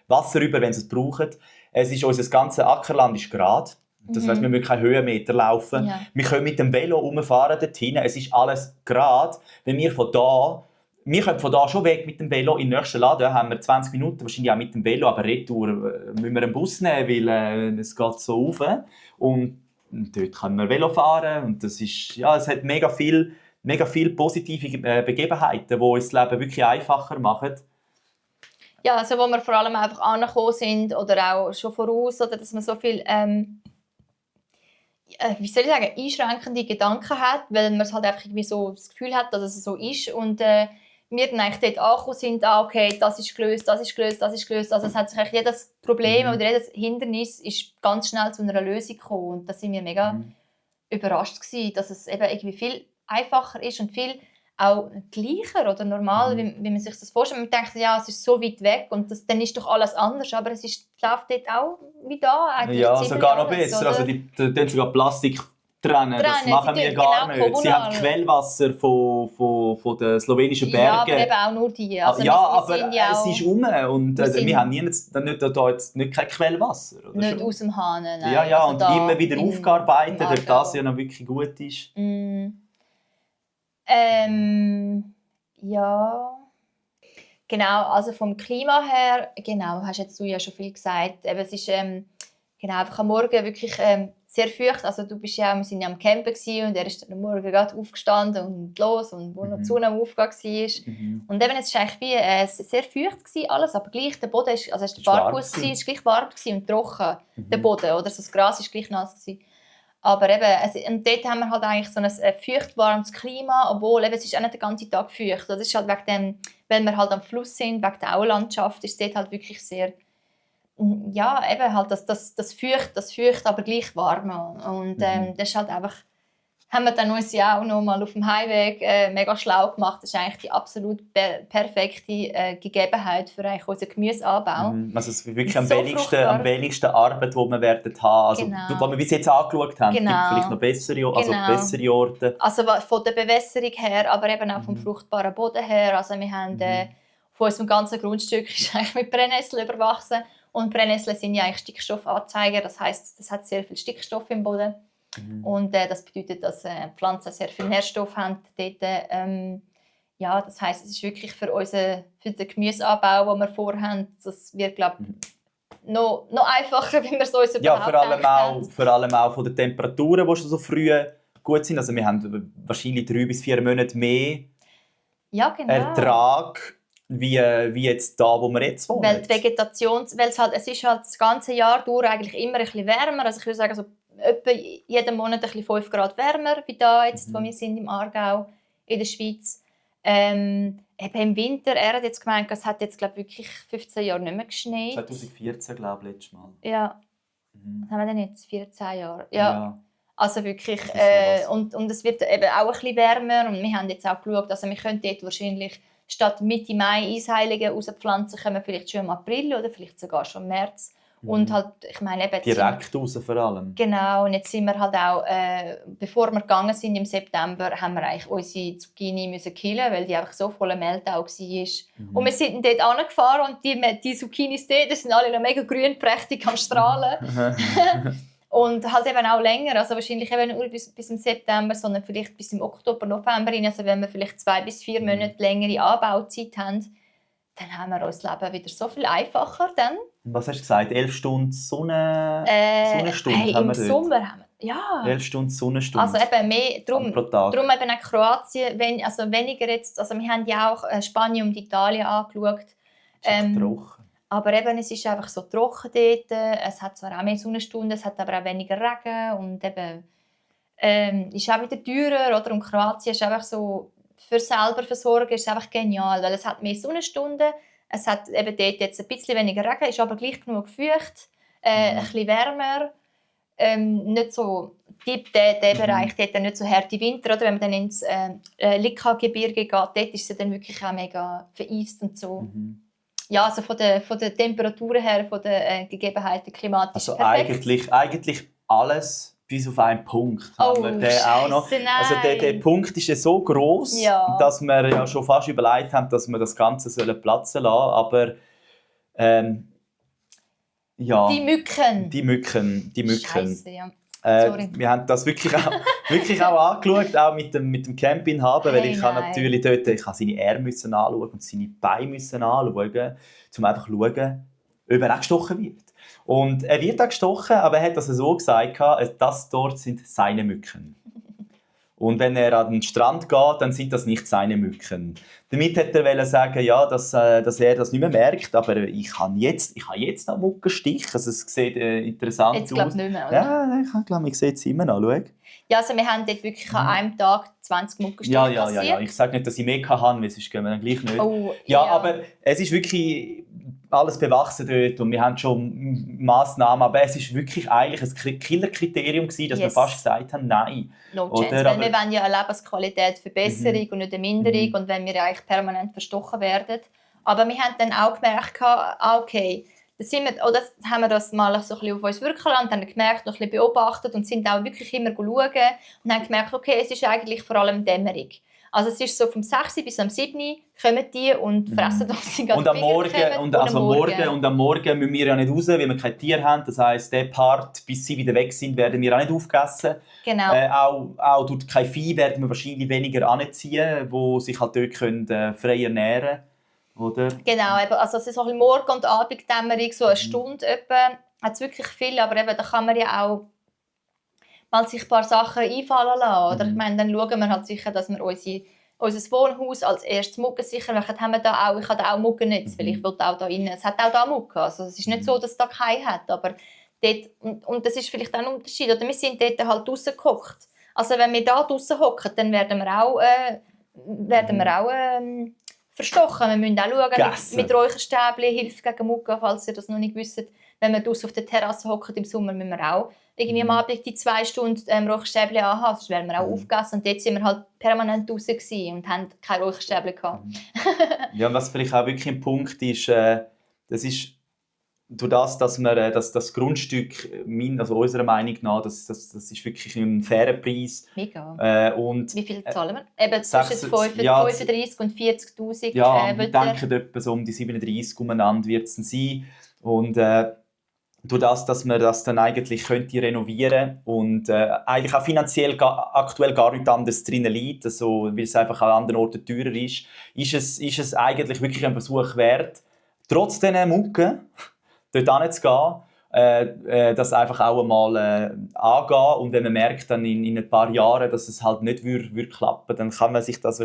Speaker 2: Wasser über, wenn sie es brauchen. Unser ganzes Ackerland ist gerade. Das heisst, wir müssen keine Höhenmeter laufen.
Speaker 1: Ja.
Speaker 2: Wir können mit dem Velo rumfahren dorthin. Es ist alles gerade. Wenn wir können von da schon weg mit dem Velo. In den nächsten Laden haben wir 20 Minuten, wahrscheinlich auch mit dem Velo, aber retour müssen wir einen Bus nehmen, weil es geht so rauf. Und dort können wir Velo fahren. Und das ist, es hat mega viel positive Begebenheiten, die uns das Leben wirklich einfacher machen.
Speaker 1: Ja, also wo wir vor allem einfach angekommen sind oder auch schon voraus, oder dass man so viel wie soll ich sagen, einschränkende Gedanken hat, weil man halt einfach irgendwie so das Gefühl hat, dass es so ist und wir dann eigentlich dort angekommen sind, okay, das ist gelöst, das ist gelöst, das ist gelöst. Also es hat sich eigentlich jedes Problem oder jedes Hindernis ist ganz schnell zu einer Lösung gekommen und da sind wir mega überrascht gewesen, dass es eben irgendwie viel einfacher ist und viel auch gleicher oder normal, wie man sich das vorstellt. Man denkt, ja, es ist so weit weg und dann ist doch alles anders, aber es läuft dort auch wie da eigentlich.
Speaker 2: Ja, sogar noch besser. Oder? Also die sogar Plastik trennen, das machen wir gar nicht.
Speaker 1: Kommunal.
Speaker 2: Sie haben Quellwasser von den slowenischen Bergen.
Speaker 1: Ja, aber eben auch nur die. Also
Speaker 2: aber es ist rum und wir haben nicht kein Quellwasser. Oder
Speaker 1: nicht
Speaker 2: schon?
Speaker 1: Aus dem Hahn, nein.
Speaker 2: Ja, also und immer wieder aufgearbeitet,
Speaker 1: durch
Speaker 2: das ja noch wirklich gut ist.
Speaker 1: Ja, genau, also vom Klima her, genau, hast du ja schon viel gesagt. Eben, es ist einfach am Morgen wirklich sehr feucht. Also wir sind ja am Campen und er ist dann am Morgen gerade aufgestanden und los und wo noch die Sonne am Aufgehen war. Und eben, es war eigentlich wie, sehr feucht gewesen, alles, aber gleich der Boden, es war der Barfuß, ist gleich warm und trocken, der Boden, oder so das Gras war gleich nass gewesen. Aber eben, und dort haben wir halt eigentlich so ein feucht-warmes Klima, obwohl eben, es ist auch nicht den ganzen Tag feucht. Das ist halt wegen dem, wenn wir halt am Fluss sind, wegen der Aulandschaft, ist es dort halt wirklich sehr, ja, eben halt das feucht, aber gleich warm. Und das ist halt einfach, haben wir dann uns ja auch noch mal auf dem Heimweg mega schlau gemacht. Das ist eigentlich die absolut perfekte Gegebenheit für eigentlich unseren Gemüseanbau.
Speaker 2: Also es ist wirklich am wenigsten Arbeit, die wir werden haben. Also, was wir bis jetzt angeschaut haben, gibt vielleicht noch bessere Orte.
Speaker 1: Also von der Bewässerung her, aber eben auch vom fruchtbaren Boden her. Also wir haben von unserem ganzen Grundstück ist eigentlich mit Brennnesseln überwachsen. Und Brennnesseln sind ja eigentlich Stickstoffanzeiger. Das heisst, das hat sehr viel Stickstoff im Boden. Und das bedeutet, dass Pflanzen sehr viel Nährstoff haben dort. Das heisst, es ist wirklich für den Gemüseanbau, den wir vorhaben, das wird, glaube ich, noch einfacher, wie wir es uns überhaupt
Speaker 2: vor allem auch von den Temperaturen, die schon so früh gut sind. Also wir haben wahrscheinlich 3 bis 4 Monate mehr Ertrag wie jetzt da, wo wir jetzt wohnen.
Speaker 1: Weil es ist halt das ganze Jahr durch eigentlich immer ein bisschen wärmer. Also ich würde sagen, so etwa jeden Monat ein bisschen 5 Grad wärmer, wie da jetzt, wo wir sind im Aargau, in der Schweiz. Eben im Winter, er hat jetzt gemeint, es hat jetzt glaube wirklich 15 Jahre nicht mehr geschneit.
Speaker 2: 2014, glaube ich, letztes Mal.
Speaker 1: Ja. Was haben wir denn jetzt? 14 Jahre?
Speaker 2: Ja.
Speaker 1: Also wirklich.
Speaker 2: So
Speaker 1: und es wird eben auch ein bisschen wärmer. Und wir haben jetzt auch geschaut, also wir könnten dort wahrscheinlich statt Mitte Mai Eisheiligen rauspflanzen, können wir vielleicht schon im April oder vielleicht sogar schon im März. Und halt, ich meine eben...
Speaker 2: Direkt raus vor allem.
Speaker 1: Genau, und jetzt sind wir halt auch, bevor wir gegangen sind im September, haben wir eigentlich unsere Zucchini müssen killen, weil die einfach so voller Mehltau war. Und wir sind dort angefahren und die Zucchinis dort, die sind alle noch mega grün, prächtig am Strahlen. Und halt eben auch länger, also wahrscheinlich eben nur bis im September, sondern vielleicht bis im Oktober, November rein. Also wenn wir vielleicht 2 bis 4 Monate längere Anbauzeit haben, dann haben wir unser Leben wieder so viel einfacher dann.
Speaker 2: Was hast du gesagt? 11 Stunden Sonnenstunde
Speaker 1: hey,
Speaker 2: haben wir
Speaker 1: im Sommer haben wir, ja.
Speaker 2: 11 Stunden Sonnenstunde.
Speaker 1: Also eben mehr, darum
Speaker 2: pro Tag.
Speaker 1: eben auch Kroatien, weniger jetzt, also wir haben ja auch Spanien und Italien angeschaut.
Speaker 2: Trocken.
Speaker 1: Aber eben, es ist einfach so trocken dort, es hat zwar auch mehr Sonnenstunden, es hat aber auch weniger Regen und eben, ist auch wieder teurer, oder? Und Kroatien ist einfach so, für selber versorgen ist einfach genial, weil es hat mehr Sonnenstunden, es hat eben dort jetzt ein bisschen weniger Regen, ist aber gleich genug feucht, ein bisschen wärmer, nicht so der Bereich, dort nicht so harte Winter, oder? Wenn man dann ins Lika-Gebirge geht, dort ist es dann wirklich auch mega vereist und so. Ja, also von der Temperaturen her, von den Gegebenheiten klimatisch
Speaker 2: also
Speaker 1: perfekt.
Speaker 2: eigentlich alles bis auf einen Punkt haben wir den auch noch. Also der Punkt ist ja so gross, dass wir ja schon fast überlegt haben, dass wir das Ganze platzen lassen. Aber ja.
Speaker 1: Die Mücken.
Speaker 2: Scheisse,
Speaker 1: ja.
Speaker 2: Wir haben das wirklich auch angeschaut, auch mit dem Campinhaber, weil ich habe natürlich dort, ich habe seine Arme anschauen und seine Beine anschauen, um einfach zu schauen, ob er auch gestochen wird. Und er wird auch gestochen, aber er hat das so gesagt, das dort sind seine Mücken. Und wenn er an den Strand geht, dann sind das nicht seine Mücken. Damit hätte er sagen, ja, dass er das nicht mehr merkt, aber ich habe jetzt noch Mückenstich. Also es sieht interessant
Speaker 1: jetzt, aus. Jetzt nicht mehr, oder?
Speaker 2: Ja, ich glaube, ich sehe es immer noch. Schau.
Speaker 1: Ja, also wir haben dort wirklich an einem Tag 20 Mückenstiche kassiert.
Speaker 2: Ja. Ich sage nicht, dass ich mehr habe, weil sonst gehen wir dann gleich nicht. Ja, aber es ist wirklich alles bewachsen dort und wir haben schon Massnahmen, aber es ist wirklich eigentlich ein Killerkriterium gewesen, dass wir fast gesagt haben, nein.
Speaker 1: No chance, weil wir wollen ja eine Lebensqualitätsverbesserung und nicht eine Minderung und wenn wir eigentlich permanent verstochen werden. Aber wir haben dann auch gemerkt, okay, haben wir das mal so ein bisschen auf uns wirken lassen, haben gemerkt, noch ein bisschen beobachtet und sind auch wirklich immer schauen und haben gemerkt, okay, es ist eigentlich vor allem Dämmerung. Also es ist so vom 6 bis am 7 kommen die und fressen uns die ganze
Speaker 2: Zeit. Und am Morgen müssen wir ja nicht raus, weil wir kein Tier haben. Das heisst, der Part, bis sie wieder weg sind, werden wir auch nicht aufgegessen.
Speaker 1: Genau.
Speaker 2: Auch durch kein Vieh werden wir wahrscheinlich weniger anziehen, die sich halt dort frei ernähren können. Oder?
Speaker 1: Genau, also es ist so ein Morgen- und Abenddämmerung, so eine Stunde etwa, hat es wirklich viel, aber eben, da kann man ja auch mal sich ein paar Sachen einfallen lassen. Oder? Ich meine, dann schauen wir halt sicher, dass wir unser Wohnhaus als erstes muggensicher machen. Haben wir da auch, ich habe da auch Muggennetz, weil ich will auch da rein. Es hat auch da Muggen. Also es ist nicht so, dass es da keine hat, aber dort, und das ist vielleicht auch ein Unterschied. Oder wir sind dort halt draussen gehockt. Also wenn wir da draussen hocken, dann werden wir auch verstochen. Wir müssen auch schauen, mit Räucherstäbchen hilft gegen Muggen, falls ihr das noch nicht wisst. Wenn wir draussen auf der Terrasse hocken im Sommer, müssen wir auch irgendwie am Abend die 2 Stunden Räucherstäbchen anhaben, sonst werden wir auch aufgegessen. Und dort waren wir halt permanent draussen und haben keine Räucherstäbchen gehabt.
Speaker 2: Ja, was vielleicht auch wirklich ein Punkt ist, das ist durch dass wir das Grundstück, also unserer Meinung nach, das ist wirklich ein fairer Preis.
Speaker 1: Mega.
Speaker 2: Und
Speaker 1: wie viel zahlen wir? Eben zwischen 35 und 40'000.
Speaker 2: Ja, wir denken etwa so um die 37 umeinander wird es sein. Und durch dass man das dann eigentlich könnte renovieren und eigentlich auch finanziell aktuell gar nicht anders drin liegt, also, weil es einfach an anderen Orten teurer ist es eigentlich wirklich ein Versuch wert, trotz diesen Mucken dort hinzugehen. das einfach auch einmal angehen. Und wenn man merkt dann in ein paar Jahren, dass es halt nicht würde klappen, dann kann man sich das,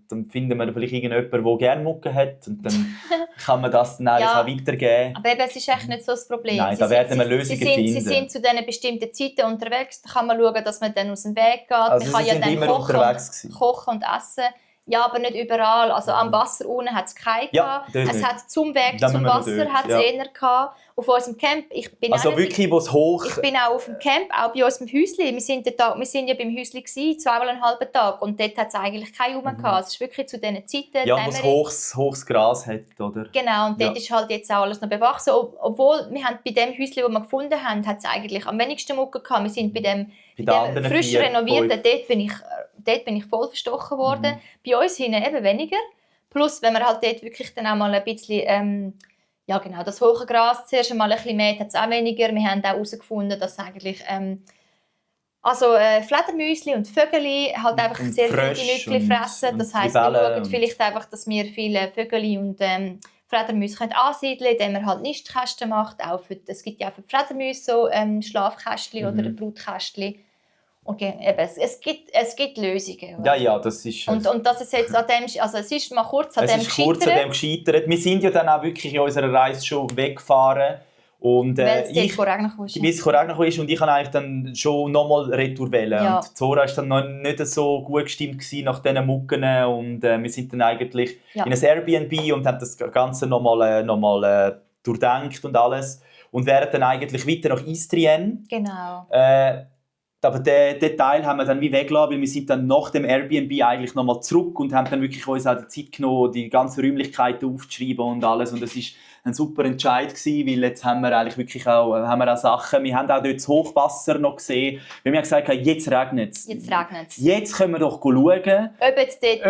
Speaker 2: dann findet man vielleicht irgendjemanden, der gerne Mucke hat, und dann kann man das dann eigentlich auch weitergeben.
Speaker 1: Aber eben, es ist echt nicht so das Problem.
Speaker 2: Nein, da werden wir Lösungen finden.
Speaker 1: Sie sind zu diesen bestimmten Zeiten unterwegs, da kann man schauen, dass man dann aus dem Weg geht.
Speaker 2: Also
Speaker 1: man kann
Speaker 2: Sie sind immer unterwegs gewesen.
Speaker 1: Kochen und essen. Ja, aber nicht überall. Also am Wasser unten hat es keinen gehabt. Es hat zum Weg zum Wasser hat es eher gehabt. Auf unserem Camp, ich bin
Speaker 2: also wirklich, wo es hoch...
Speaker 1: Ich bin auch auf dem Camp, auch bei uns im Häuschen. Wir sind ja beim Häuschen gewesen, 2,5 Tage. Und dort hat es eigentlich keinen rum gehabt. Es ist wirklich zu diesen Zeiten...
Speaker 2: Ja, wo es hohes Gras hat, oder?
Speaker 1: Genau, und dort ist halt jetzt auch alles noch bewachsen. Obwohl, wir haben bei dem Häuschen, das wir gefunden haben, hat es eigentlich am wenigsten Mucke gehabt. Wir sind bei dem frisch renovierten, dort bin ich voll verstochen worden. Bei uns hinten eben weniger. Plus, wenn man halt dort wirklich dann auch mal ein bisschen... ja genau, das hohe Gras zuerst einmal ein bisschen mehr, hat es auch weniger. Wir haben auch herausgefunden, dass eigentlich Fledermäuschen und Vögel halt einfach sehr viele Nütchen fressen. Das heisst, wir schauen vielleicht einfach, dass wir viele Vögel und Fledermäuse ansiedeln können, indem man halt Nistkästen macht. Es gibt ja auch für die Fledermäuse so Schlafkästchen oder Brutkästchen. Okay, eben, es gibt Lösungen. Oder?
Speaker 2: Ja, das ist...
Speaker 1: Und das ist jetzt an dem... Also es ist mal kurz an dem
Speaker 2: gescheitert. Wir sind ja dann auch wirklich in unserer Reise schon weggefahren. Und,
Speaker 1: weil es dort regnen
Speaker 2: ist. Und ich habe eigentlich dann schon nochmal retour wählen. Ja. Und Zora war dann noch nicht so gut gestimmt nach diesen Mucken. Und wir sind dann eigentlich in ein Airbnb und haben das Ganze nochmal durchdenkt und alles. Und wären dann eigentlich weiter nach Istrien.
Speaker 1: Genau.
Speaker 2: Aber den Teil haben wir dann wie weggelassen, weil wir sind dann nach dem Airbnb eigentlich nochmal zurück und haben dann wirklich uns auch die Zeit genommen, die ganzen Räumlichkeiten aufzuschreiben und alles. Und das war ein super Entscheid gewesen, weil jetzt haben wir eigentlich wirklich auch Sachen. Wir haben auch dort das Hochwasser noch gesehen. Weil wir haben gesagt, jetzt regnet es. Jetzt können wir doch schauen,
Speaker 1: ob jetzt dort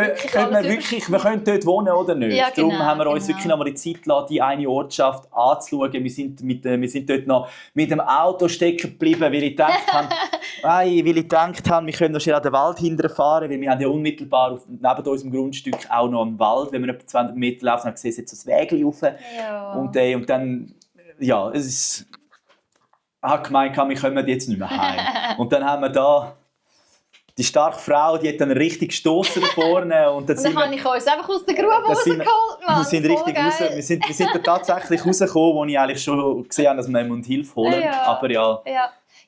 Speaker 1: wirklich
Speaker 2: wir können dort wohnen oder nicht.
Speaker 1: Ja, genau,
Speaker 2: Darum haben wir uns wirklich noch mal die Zeit gelassen, die eine Ortschaft anzuschauen. Wir sind dort noch mit dem Auto stecken geblieben, weil ich gedacht habe, wir können noch schnell an den Wald hinterfahren, weil wir haben ja unmittelbar neben unserem Grundstück auch noch einen Wald. Wenn wir etwa 200 Meter laufen, dann sehen wir jetzt so ein Wägel rauf.
Speaker 1: Ja.
Speaker 2: Und dann, ja, es ist... Ich habe gemeint, wir kommen jetzt nicht mehr heim. Und dann haben wir da die starke Frau, die hat dann richtig gestossen da vorne. Und dann
Speaker 1: habe ich uns einfach aus der Grube rausgeholt, Mann.
Speaker 2: Wir sind da tatsächlich rausgekommen, wo ich eigentlich schon gesehen habe, dass wir Hilfe holen.
Speaker 1: Ja.
Speaker 2: Aber ja.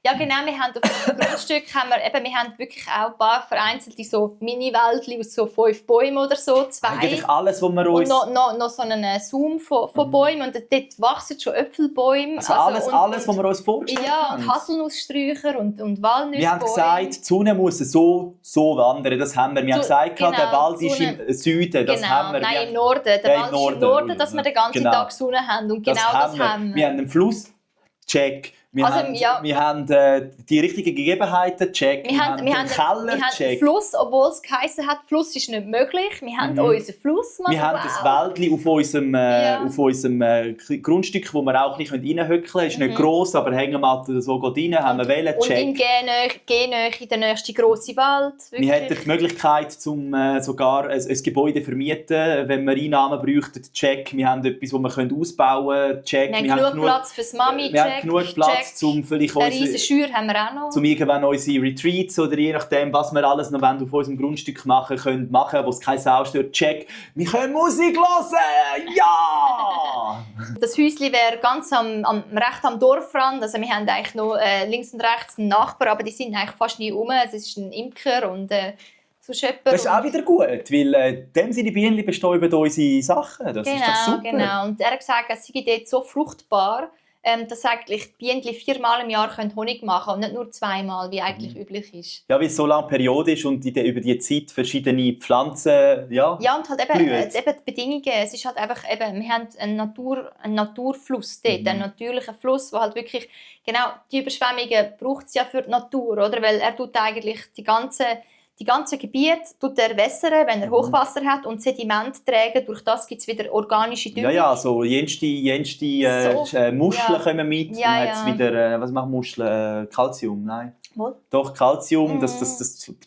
Speaker 1: Ja, genau, wir haben auf dem Grundstück wir haben wirklich auch ein paar vereinzelte so Mini-Wäldchen aus so 5 Bäumen oder so, 2.
Speaker 2: Eigentlich alles, was wir uns...
Speaker 1: Und noch so einen Zoom von Bäumen und dort wachsen schon Äpfelbäume.
Speaker 2: Also alles, was wir uns vorgestellt haben.
Speaker 1: Ja, und Haselnusssträucher und Walnussbäume.
Speaker 2: Wir haben gesagt, die Sonne muss so wandern, das haben wir. Wir haben gesagt, der Wald ist im Süden, das haben wir.
Speaker 1: Nein, im Norden. Der Wald ist im Norden, dass wir den ganzen Tag Sonne haben und genau das haben wir.
Speaker 2: Wir haben den Fluss, check. Wir haben die richtigen Gegebenheiten, check. Wir haben den Keller, check.
Speaker 1: Fluss, obwohl es geheißen hat, Fluss ist nicht möglich. Wir haben unseren Fluss.
Speaker 2: Wir haben das Wäldchen auf unserem Grundstück, wo wir auch nicht reinhöckeln können. Es ist nicht gross, aber Hängematte so gut rein. Haben wir wählen, check.
Speaker 1: Und in Gennähe der nächste grosse Wald. Wirklich.
Speaker 2: Wir hätten die Möglichkeit, sogar ein Gebäude vermieten, wenn wir Einnahmen bräuchten, check. Wir haben etwas, das wir ausbauen können, check.
Speaker 1: Wir haben genug Platz fürs Mami, check.
Speaker 2: Wir haben genug Platz, um vielleicht
Speaker 1: eine riesige Schür haben wir auch noch.
Speaker 2: Um irgendwann unsere Retreats oder je nachdem, was wir alles noch auf unserem Grundstück machen können, wo es keine Sau stört, check. Wir können Musik hören! Ja!
Speaker 1: Das Häuschen wäre ganz recht am Dorfrand. Also wir haben eigentlich noch links und rechts einen Nachbar, aber die sind eigentlich fast nie rum. Es ist ein Imker und so Schöpper.
Speaker 2: Das ist auch wieder gut, weil dem seine Bienen bestehen über unsere Sachen. Das ist doch super.
Speaker 1: Genau. Und er hat gesagt, es sei dort so fruchtbar, dass eigentlich die Bienen 4-mal im Jahr Honig machen können und nicht nur 2-mal, wie eigentlich üblich ist.
Speaker 2: Ja, weil es so lange Periode ist und über die Zeit verschiedene Pflanzen
Speaker 1: ja und halt eben die Bedingungen. Es ist halt einfach wir haben einen Naturfluss dort, einen natürlichen Fluss, wo halt wirklich, genau, die Überschwemmungen braucht es ja für die Natur, oder? Weil er tut eigentlich die ganze Gebiet tut er wässern, wenn er Hochwasser hat und Sediment tragen. Durch das gibt es wieder organische Düngung.
Speaker 2: Ja, so jenste Muscheln kommen mit.
Speaker 1: Ja,
Speaker 2: Jetzt wieder, was machen Muscheln? Calcium, nein?
Speaker 1: Wo?
Speaker 2: Doch, Calcium, das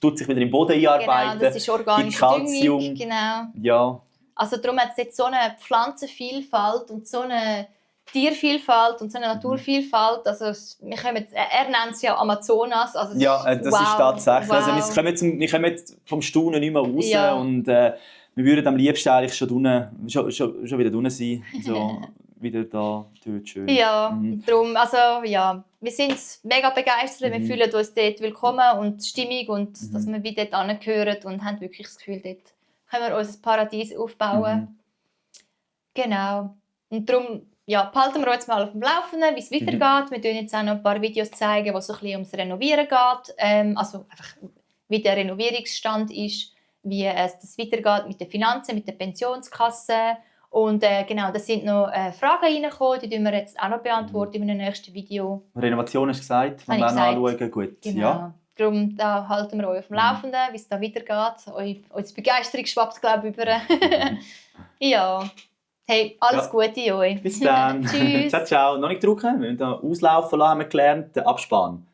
Speaker 2: tut sich wieder im Boden einarbeiten.
Speaker 1: Genau, das ist organische Düngung. Genau.
Speaker 2: Ja.
Speaker 1: Also darum hat es jetzt so eine Pflanzenvielfalt und so eine Tiervielfalt und so eine Naturvielfalt. Also er nennt es ja Amazonas. Also
Speaker 2: Ja, das ist tatsächlich.
Speaker 1: Wow.
Speaker 2: Also wir kommen jetzt vom Staunen nicht mehr raus
Speaker 1: Ja.
Speaker 2: und wir würden am liebsten eigentlich schon wieder drinnen sein. So wieder da, dort schön.
Speaker 1: Ja, darum, also ja, wir sind mega begeistert, wir fühlen uns dort willkommen und stimmig und dass wir wieder dort hingehören und haben wirklich das Gefühl, dort können wir unser Paradies aufbauen. Genau. Und darum behalten wir uns mal auf dem Laufenden, wie es weitergeht. Wir zeigen jetzt auch noch ein paar Videos, zeigen, wo es so ein bisschen ums Renovieren geht. Also einfach, wie der Renovierungsstand ist, wie das weitergeht mit den Finanzen, mit der Pensionskasse. Und genau, da sind noch Fragen reingekommen, die wir jetzt auch noch beantworten in einem nächsten Video.
Speaker 2: Renovation hast du gesagt, wenn wir auch noch anschauen. Gut.
Speaker 1: Genau.
Speaker 2: Ja.
Speaker 1: Darum da halten wir euch auf dem Laufenden, wie es da weitergeht. Eure Begeisterung schwappt, glaube ich, über. Ja. Hey, alles Gute euch.
Speaker 2: Bis dann.
Speaker 1: Tschüss.
Speaker 2: Ciao, ciao. Noch nicht drücken, wir müssen da auslaufen lassen, haben wir gelernt. Den Abspann.